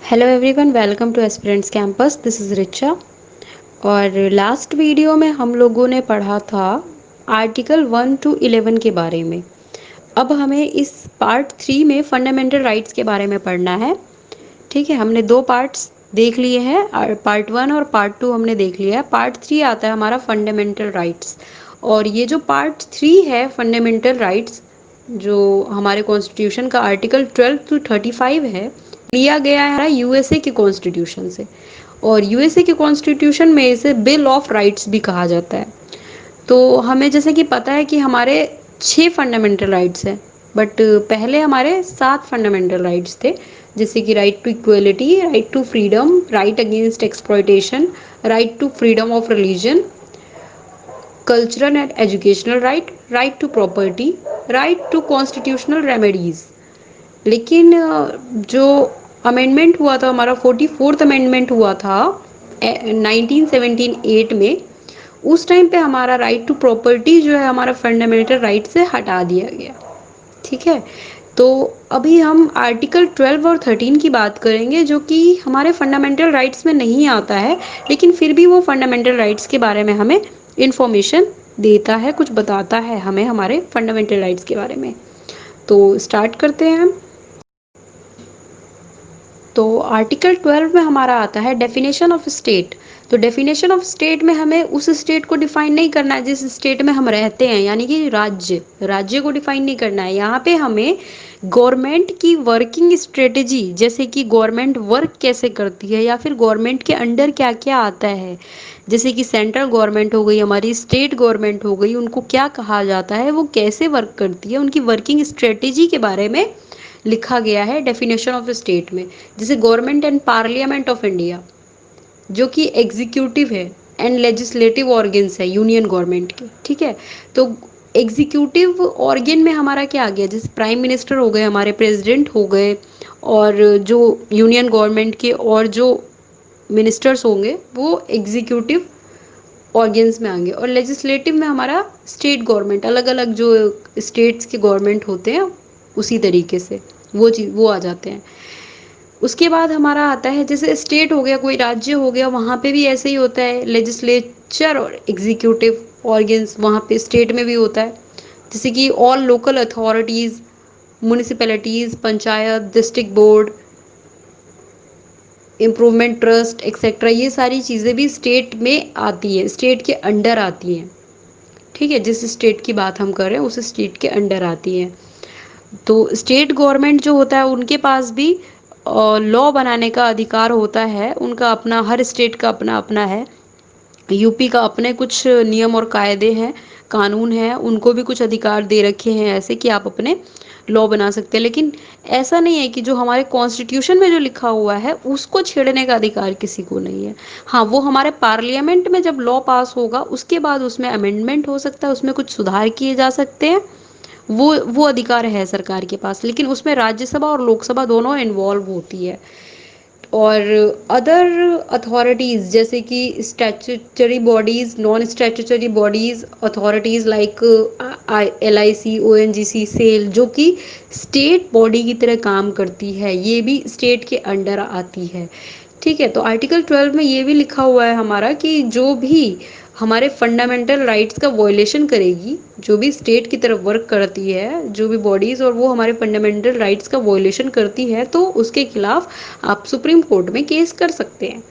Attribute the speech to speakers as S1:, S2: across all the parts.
S1: Hello everyone, welcome two aspirants campus. This is Richa. और last video में हम लोगों ने पढ़ा था आर्टिकल 1 to 11 के बारे में। अब हमें इस पार्ट 3 में फंडामेंटल राइट्स के बारे में पढ़ना है। ठीक है, हमने दो पार्ट्स देख लिए हैं, पार्ट 1 और पार्ट 2 हमने देख लिया है। पार्ट 3 आता है हमारा फंडामेंटल राइट्स। और ये जो पार्ट 3 है फंडामेंटल राइट्स, जो हमारे कॉन्स्टिट्यूशन का आर्टिकल 12 to 35 है, लिया गया है यूएसए के कॉन्स्टिट्यूशन से। और यूएसए के कॉन्स्टिट्यूशन में इसे बिल ऑफ राइट्स भी कहा जाता है। तो हमें जैसे कि पता है कि हमारे 6 फंडामेंटल राइट्स हैं, बट पहले हमारे 7 फंडामेंटल राइट्स थे। जैसे कि right to equality, right to freedom, right against exploitation, right to freedom of religion, cultural and educational right, right to property, right to constitutional remedies. लेकिन जो अमेंडमेंट हुआ था हमारा 44th अमेंडमेंट हुआ था 1978 में, उस टाइम पे हमारा राइट टू प्रॉपर्टी जो है हमारा फंडामेंटल राइट से हटा दिया गया। ठीक है, तो अभी हम आर्टिकल 12 और 13 की बात करेंगे, जो कि हमारे फंडामेंटल राइट्स में नहीं आता है, लेकिन फिर भी वो फंडामेंटल राइट्स के बारे में हमें इंफॉर्मेशन देता है, कुछ बताता है हमें हमारे फंडामेंटल राइट्स के बारे में। तो स्टार्ट करते हैं हम। तो आर्टिकल 12 में हमारा आता है डेफिनेशन ऑफ स्टेट। तो डेफिनेशन ऑफ स्टेट में हमें उस स्टेट को डिफाइन नहीं करना है जिस स्टेट में हम रहते हैं, यानी कि राज्य को डिफाइन नहीं करना है। यहाँ पे हमें गवर्नमेंट की वर्किंग स्ट्रेटेजी, जैसे कि गवर्नमेंट वर्क कैसे करती है या फिर गवर्नमेंट के अंडर क्या क्या आता है, जैसे कि सेंट्रल गवर्नमेंट हो गई, हमारी स्टेट गवर्नमेंट हो गई, उनको क्या कहा जाता है, वो कैसे वर्क करती है, उनकी वर्किंग स्ट्रेटेजी के बारे में लिखा गया है डेफिनेशन ऑफ स्टेट में। जैसे government and parliament of India, जो कि एग्जीक्यूटिव है एंड लेजिस्लेटिव ऑर्गन्स है यूनियन गवर्नमेंट के। ठीक है, तो एग्जीक्यूटिव ऑर्गन में हमारा क्या आ गया, जैसे प्राइम मिनिस्टर हो गए, हमारे प्रेसिडेंट हो गए, और जो यूनियन गवर्नमेंट के और जो मिनिस्टर्स होंगे वो एग्जीक्यूटिव ऑर्गन्स में आएंगे। और लेजिस्लेटिव में हमारा स्टेट गवर्नमेंट, अलग अलग जो स्टेट्स के गवर्नमेंट होते हैं उसी तरीके से वो चीज़ वो आ जाते हैं। उसके बाद हमारा आता है, जैसे स्टेट हो गया, कोई राज्य हो गया, वहाँ पे भी ऐसे ही होता है, लेजिस्लेचर और एग्जीक्यूटिव ऑर्गन्स वहाँ पे स्टेट में भी होता है। जैसे कि all local authorities, municipalities, panchayat, district board, improvement trust etcetera, ये सारी चीज़ें भी स्टेट में आती हैं, स्टेट के अंडर आती हैं। ठीक है, जिस स्टेट की बात हम कर रहे हैं उस स्टेट के अंडर आती हैं। तो स्टेट गवर्नमेंट जो होता है उनके पास भी लॉ बनाने का अधिकार होता है, उनका अपना, हर स्टेट का अपना अपना है। यूपी का अपने कुछ नियम और कायदे हैं, कानून हैं, उनको भी कुछ अधिकार दे रखे हैं ऐसे कि आप अपने लॉ बना सकते हैं। लेकिन ऐसा नहीं है कि जो हमारे कॉन्स्टिट्यूशन में जो लिखा हुआ है उसको छेड़ने का अधिकार किसी को नहीं है। हाँ, वो हमारे पार्लियामेंट में जब लॉ पास होगा उसके बाद उसमें अमेंडमेंट हो सकता है, उसमें कुछ सुधार किए जा सकते हैं, वो अधिकार है सरकार के पास। लेकिन उसमें राज्यसभा और लोकसभा दोनों इन्वॉल्व होती है। और अदर अथॉरिटीज़, जैसे कि statutory bodies, non statutory bodies, authorities like LIC, ONGC, SAIL, जो कि स्टेट बॉडी की तरह काम करती है, ये भी स्टेट के अंडर आती है। ठीक है, तो आर्टिकल 12 में ये भी लिखा हुआ है हमारा कि जो भी हमारे फंडामेंटल राइट्स का वॉयलेशन करेगी, जो भी स्टेट की तरफ वर्क करती है, जो भी बॉडीज़, और वो हमारे फंडामेंटल राइट्स का वॉयलेशन करती है, तो उसके खिलाफ आप सुप्रीम कोर्ट में केस कर सकते हैं।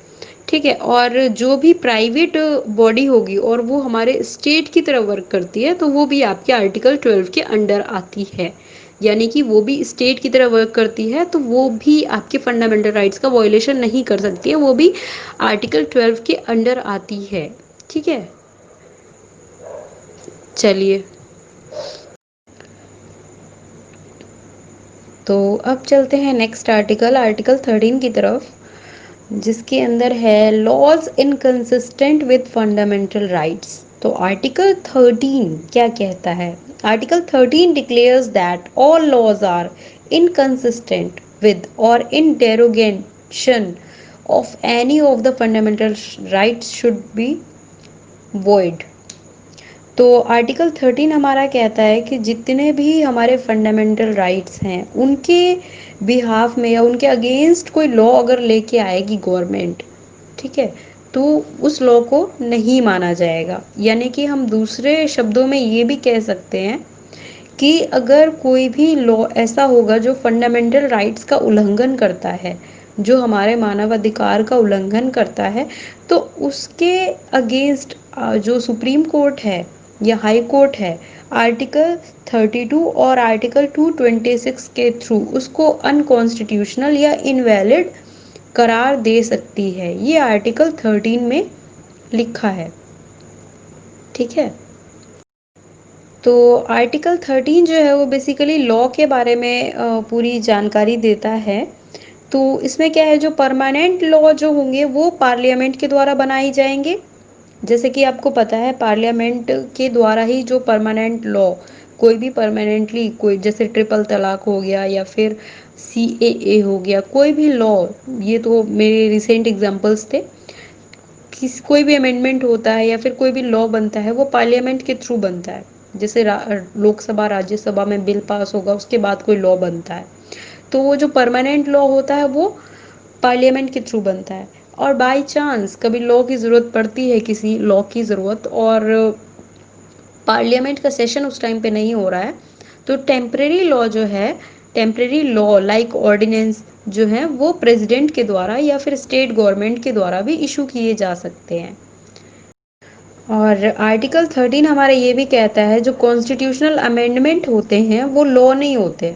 S1: ठीक है, और जो भी प्राइवेट बॉडी होगी और वो हमारे स्टेट की तरफ वर्क करती है, तो वो भी आपके आर्टिकल 12 के अंडर आती है। यानी कि वो भी स्टेट की तरह वर्क करती है, तो वो भी आपके फंडामेंटल राइट्स का वॉयलेशन नहीं कर सकती है, वो भी आर्टिकल 12 के अंडर आती है। ठीक है, चलिए, तो अब चलते हैं नेक्स्ट आर्टिकल, आर्टिकल 13 की तरफ, जिसके अंदर है laws inconsistent with fundamental rights. तो आर्टिकल 13 क्या कहता है? Article 13 declares that all laws are inconsistent with or in derogation of any of the fundamental rights should be void। तो आर्टिकल 13 हमारा कहता है कि जितने भी हमारे फंडामेंटल राइट्स हैं उनके बिहाफ में या उनके अगेंस्ट कोई लॉ अगर लेके आएगी गवर्नमेंट, ठीक है, तो उस लॉ को नहीं माना जाएगा। यानी कि हम दूसरे शब्दों में ये भी कह सकते हैं कि अगर कोई भी लॉ ऐसा होगा जो फंडामेंटल राइट्स का उल्लंघन करता है, जो हमारे मानवाधिकार का उल्लंघन करता है, तो उसके अगेंस्ट जो सुप्रीम कोर्ट है या हाई कोर्ट है, आर्टिकल 32 और आर्टिकल 226 के थ्रू उसको अनकॉन्स्टिट्यूशनल या इनवैलिड करार दे सकती है। ये आर्टिकल 13 में लिखा है, ठीक है। तो आर्टिकल 13 जो है वो बेसिकली लॉ के बारे में पूरी जानकारी देता है। तो इसमें क्या है, जो परमानेंट लॉ जो होंगे वो पार्लियामेंट के द्वारा बनाई जाएंगे। जैसे कि आपको पता है पार्लियामेंट के द्वारा ही जो परमानेंट लॉ, कोई भी परमानेंटली, कोई जैसे ट्रिपल तलाक हो गया या फिर CAA हो गया, कोई भी लॉ, ये तो मेरे रिसेंट एग्जांपल्स थे, कोई भी अमेंडमेंट होता है या फिर कोई भी लॉ बनता है वो पार्लियामेंट के थ्रू बनता है। जैसे लोकसभा राज्यसभा में बिल पास होगा उसके बाद कोई लॉ बनता है, तो वो जो परमानेंट लॉ होता है वो पार्लियामेंट के थ्रू बनता है। और बाय चांस कभी लॉ की ज़रूरत पड़ती है, किसी लॉ की ज़रूरत, और पार्लियामेंट का सेशन उस टाइम पे नहीं हो रहा है, तो टेम्परेरी लॉ जो है, टेम्परेरी लॉ लाइक ऑर्डिनेंस जो है वो प्रेसिडेंट के द्वारा या फिर स्टेट गवर्नमेंट के द्वारा भी इशू किए जा सकते हैं। और आर्टिकल 13 हमारा ये भी कहता है जो कॉन्स्टिट्यूशनल अमेंडमेंट होते हैं वो लॉ नहीं होते।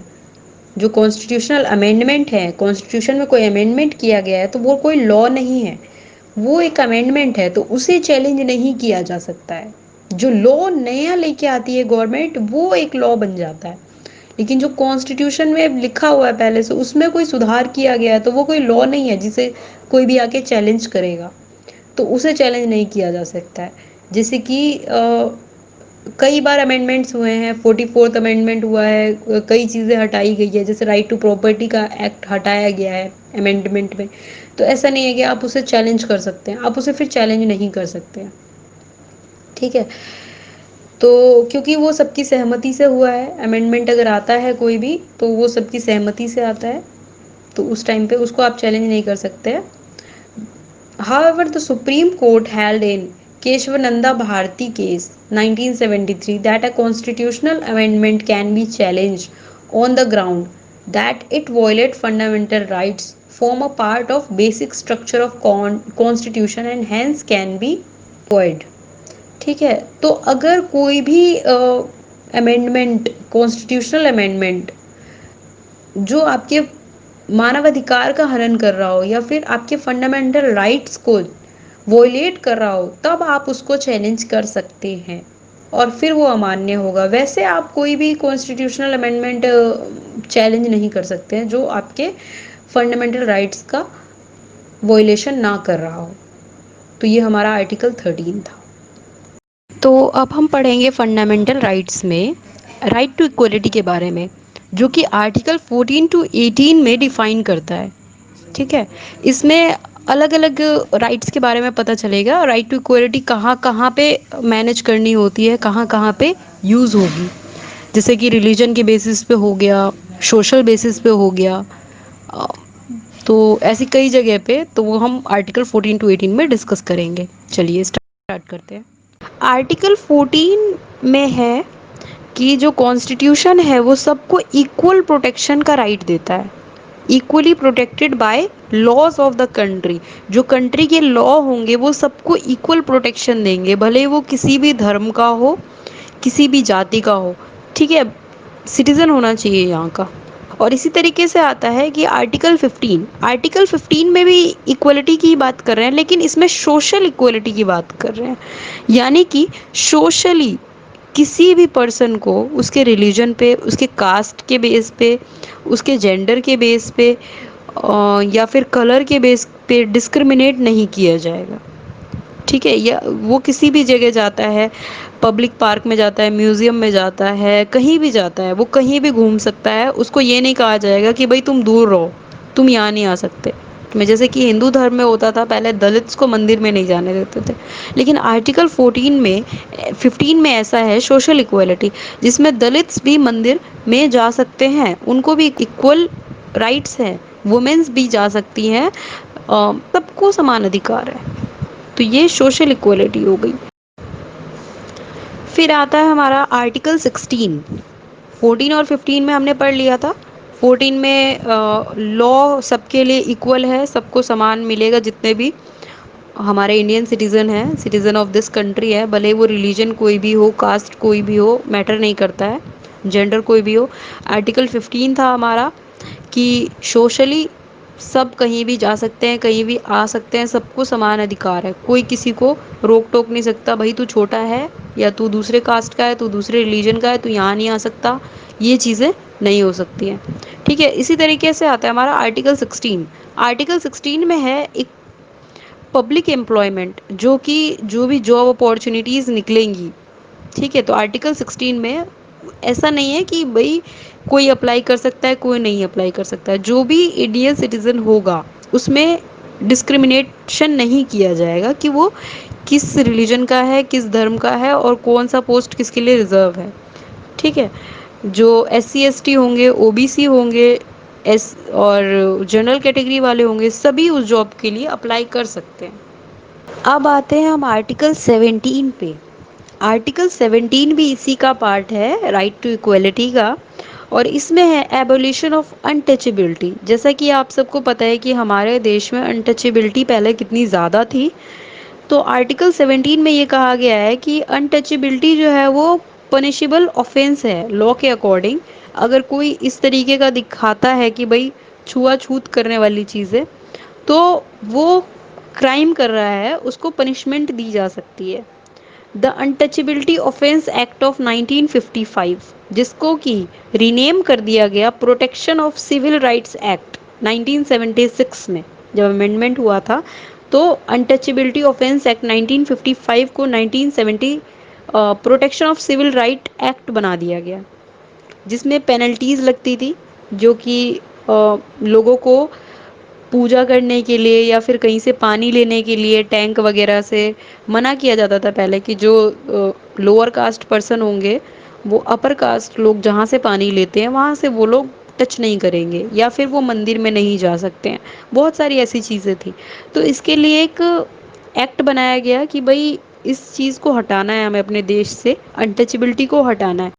S1: जो कॉन्स्टिट्यूशनल अमेंडमेंट है, कॉन्स्टिट्यूशन में कोई अमेंडमेंट किया गया है तो वो कोई लॉ नहीं है, वो एक अमेंडमेंट है, तो उसे चैलेंज नहीं किया जा सकता है। जो लॉ नया लेके आती है गवर्नमेंट वो एक लॉ बन जाता है, लेकिन जो कॉन्स्टिट्यूशन में लिखा हुआ है पहले से उसमें कोई सुधार किया गया है तो वो कोई लॉ नहीं है जिसे कोई भी आके चैलेंज करेगा, तो उसे चैलेंज नहीं किया जा सकता है। जैसे कि कई बार अमेंडमेंट्स हुए हैं, 44th अमेंडमेंट हुआ है, कई चीज़ें हटाई गई है, जैसे राइट टू प्रॉपर्टी का एक्ट हटाया गया है अमेंडमेंट में, तो ऐसा नहीं है कि आप उसे चैलेंज कर सकते हैं, आप उसे फिर चैलेंज नहीं कर सकते हैं, ठीक है। तो क्योंकि वो सबकी सहमति से हुआ है, अमेंडमेंट अगर आता है कोई भी तो वो सबकी सहमति से आता है, तो उस टाइम पे उसको आप चैलेंज नहीं कर सकते हैं। However, the Supreme Court held in Keshwananda Bharati case 1973 that a constitutional amendment can be challenged on the ground that it violates fundamental rights, form a part of basic structure of constitution and hence can be void। ठीक है, तो अगर कोई भी amendment, constitutional amendment जो आपके मानवाधिकार का हनन कर रहा हो या फिर आपके फंडामेंटल राइट्स को वोलेट कर रहा हो, तब आप उसको चैलेंज कर सकते हैं और फिर वो अमान्य होगा। वैसे आप कोई भी कॉन्स्टिट्यूशनल अमेंडमेंट चैलेंज नहीं कर सकते हैं जो आपके फंडामेंटल राइट्स का वोलेशन ना कर रहा हो। तो ये हमारा आर्टिकल 13 था। तो अब हम पढ़ेंगे फंडामेंटल राइट्स में राइट टू इक्वलिटी के बारे में, जो कि आर्टिकल 14 टू 18 में डिफाइन करता है, ठीक है। इसमें अलग अलग राइट्स के बारे में पता चलेगा, राइट टू इक्वलिटी कहाँ कहाँ पे मैनेज करनी होती है, कहाँ कहाँ पे यूज़ होगी। जैसे कि रिलीजन के बेसिस पे हो गया, सोशल बेसिस पे हो गया, अ, तो ऐसी कई जगह पे, तो वो हम आर्टिकल 14 टू 18 में डिस्कस करेंगे। चलिए स्टार्ट करते हैं। आर्टिकल 14 में है कि जो कॉन्स्टिट्यूशन है वो सबको इक्वल प्रोटेक्शन का राइट देता है, equally protected by laws of the country. जो कंट्री के लॉ होंगे वो सबको इक्वल प्रोटेक्शन देंगे, भले वो किसी भी धर्म का हो, किसी भी जाति का हो, ठीक है, सिटीजन होना चाहिए यहाँ का। और इसी तरीके से आता है कि आर्टिकल 15 में भी इक्वलिटी की बात कर रहे हैं, लेकिन इसमें सोशल इक्वलिटी की बात कर रहे हैं। यानी कि सोशली किसी भी पर्सन को उसके रिलीजन पे, उसके कास्ट के बेस पे, उसके जेंडर के बेस पे या फिर कलर के बेस पे डिस्क्रिमिनेट नहीं किया जाएगा, ठीक है। या वो किसी भी जगह जाता है, पब्लिक पार्क में जाता है, म्यूजियम में जाता है, कहीं भी जाता है, वो कहीं भी घूम सकता है, उसको ये नहीं कहा जाएगा कि भाई तुम दूर रहो, तुम यहाँ नहीं आ सकते, एक्ट में, जैसे कि हिंदू धर्म में होता था पहले दलित्स को मंदिर में नहीं जाने देते थे, लेकिन आर्टिकल 14 में 15 में ऐसा है सोशल इक्वलिटी, जिसमें दलित्स भी मंदिर में जा सकते हैं, उनको भी इक्वल राइट्स है, वुमेन्स भी जा सकती हैं, सबको समान अधिकार है। तो ये सोशल इक्वलिटी हो गई। फिर आता है हमारा आर्टिकल 16। 14 और 15 में हमने पढ़ लिया था। 14 में लॉ सबके लिए इक्वल है, सबको समान मिलेगा, जितने भी हमारे इंडियन सिटीजन है, सिटीजन ऑफ दिस कंट्री है, भले वो रिलीजन कोई भी हो, कास्ट कोई भी हो, मैटर नहीं करता है, जेंडर कोई भी हो। आर्टिकल 15 था हमारा कि सोशली सब कहीं भी जा सकते हैं, कहीं भी आ सकते हैं, सबको समान अधिकार है, कोई किसी को रोक टोक नहीं सकता, भाई तू छोटा है या तू दूसरे कास्ट का है, तू दूसरे रिलीजन का है, तू यहाँ नहीं आ सकता, ये चीज़ें नहीं हो सकती हैं। ठीक है, इसी तरीके से आता है हमारा आर्टिकल 16। आर्टिकल 16 में है एक पब्लिक एम्प्लॉयमेंट, जो कि जो भी जॉब अपॉर्चुनिटीज़ निकलेंगी, ठीक है, तो आर्टिकल 16 में ऐसा नहीं है कि भाई कोई अप्लाई कर सकता है कोई नहीं अप्लाई कर सकता है, जो भी इंडियन सिटीजन होगा उसमें डिस्क्रिमिनेशन नहीं किया जाएगा कि वो किस रिलीजन का है, किस धर्म का है और कौन सा पोस्ट किसके लिए रिजर्व है। ठीक है, जो SC ST होंगे, OBC होंगे, एस और जनरल कैटेगरी वाले होंगे, सभी उस जॉब के लिए अप्लाई कर सकते हैं। अब आते हैं हम आर्टिकल 17 पे। आर्टिकल 17 भी इसी का पार्ट है, राइट टू इक्वलिटी का, और इसमें है एबोलिशन ऑफ अनटचेबिलिटी। जैसा कि आप सबको पता है कि हमारे देश में अनटचेबिलिटी पहले कितनी ज़्यादा थी, तो आर्टिकल 17 में ये कहा गया है कि अनटचेबिलिटी जो है वो पनिशेबल ऑफेंस है लॉ के अकॉर्डिंग। अगर कोई इस तरीके का दिखाता है कि भाई छुआछूत करने वाली चीज़ें, तो वो क्राइम कर रहा है, उसको पनिशमेंट दी जा सकती है। The untouchability offence act of 1955, जिसको कि रीनेम कर दिया गया protection of civil rights act 1976 में, जब अमेंडमेंट हुआ था, तो अनटचेबिलिटी ऑफेंस एक्ट 1955 को 1970 protection of civil right act बना दिया गया, जिसमें पेनल्टीज लगती थी, जो कि लोगों को पूजा करने के लिए या फिर कहीं से पानी लेने के लिए टैंक वगैरह से मना किया जाता था पहले, कि जो लोअर कास्ट पर्सन होंगे, वो अपर कास्ट लोग जहाँ से पानी लेते हैं वहाँ से वो लोग टच नहीं करेंगे, या फिर वो मंदिर में नहीं जा सकते हैं। बहुत सारी ऐसी चीज़ें थी, तो इसके लिए एक एक्ट बनाया गया कि भाई इस चीज़ को हटाना है, हमें अपने देश से अनटचेबिलिटी को हटाना है।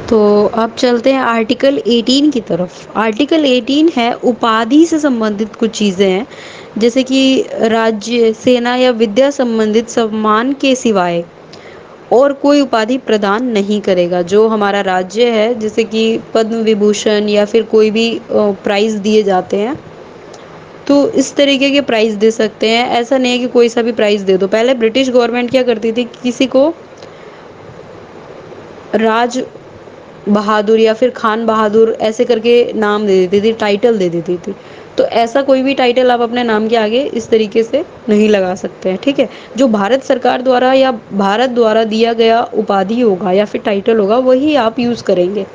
S1: तो अब चलते हैं आर्टिकल 18 की तरफ। आर्टिकल 18 है उपाधि से संबंधित कुछ चीज़ें हैं, जैसे कि राज्य, सेना या विद्या संबंधित सम्मान के सिवाय और कोई उपाधि प्रदान नहीं करेगा। जो हमारा राज्य है, जैसे कि पद्म विभूषण या फिर कोई भी प्राइज दिए जाते हैं, तो इस तरीके के प्राइज दे सकते हैं। ऐसा नहीं है कि कोई सा भी प्राइज दे दो। पहले ब्रिटिश गवर्नमेंट क्या करती थी, किसी को राज बहादुर या फिर खान बहादुर ऐसे करके नाम दे देती थी, टाइटल दे देती थी। तो ऐसा कोई भी टाइटल आप अपने नाम के आगे इस तरीके से नहीं लगा सकते हैं। ठीक है, जो भारत सरकार द्वारा या भारत द्वारा दिया गया उपाधि होगा या फिर टाइटल होगा, वही आप यूज़ करेंगे।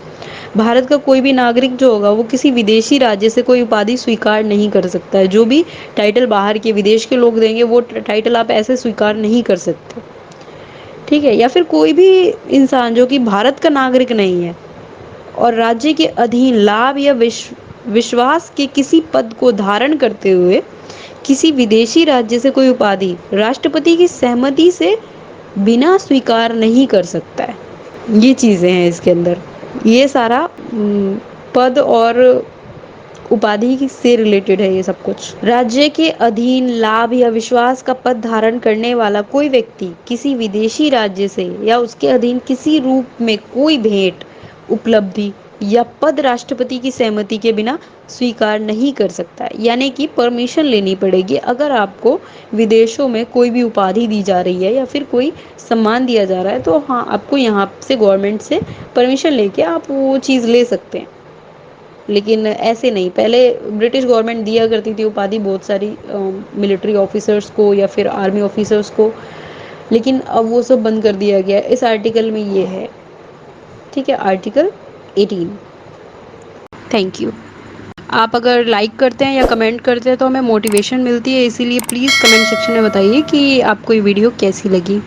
S1: भारत का कोई भी नागरिक जो होगा, वो किसी विदेशी राज्य से कोई उपाधि स्वीकार नहीं कर सकता है। जो भी टाइटल बाहर के विदेश के लोग देंगे, वो टाइटल आप ऐसे स्वीकार नहीं कर सकते। ठीक है, या फिर कोई भी इंसान जो कि भारत का नागरिक नहीं है और राज्य के अधीन लाभ या विश्वास के किसी पद को धारण करते हुए किसी विदेशी राज्य से कोई उपाधि राष्ट्रपति की सहमति से बिना स्वीकार नहीं कर सकता है। ये चीज़ें हैं इसके अंदर। ये सारा पद और उपाधि से रिलेटेड है ये सब कुछ। राज्य के अधीन लाभ या विश्वास का पद धारण करने वाला कोई व्यक्ति किसी विदेशी राज्य से या उसके अधीन किसी रूप में कोई भेंट, उपलब्धि या पद राष्ट्रपति की सहमति के बिना स्वीकार नहीं कर सकता है। यानी कि परमिशन लेनी पड़ेगी। अगर आपको विदेशों में कोई भी उपाधि दी जा रही है या फिर कोई सम्मान दिया जा रहा है, तो हाँ, आपको यहाँ से गवर्नमेंट से परमिशन लेके आप वो चीज़ ले सकते हैं। लेकिन ऐसे नहीं, पहले ब्रिटिश गवर्नमेंट दिया करती थी उपाधि बहुत सारी मिलिट्री ऑफिसर्स को या फिर आर्मी ऑफिसर्स को, लेकिन अब वो सब बंद कर दिया गया। इस आर्टिकल में ये है। ठीक है, आर्टिकल 18। Thank you. आप अगर लाइक करते हैं या कमेंट करते हैं तो हमें मोटिवेशन मिलती है, इसीलिए प्लीज़ कमेंट सेक्शन में बताइए कि आपको ये वीडियो कैसी लगी।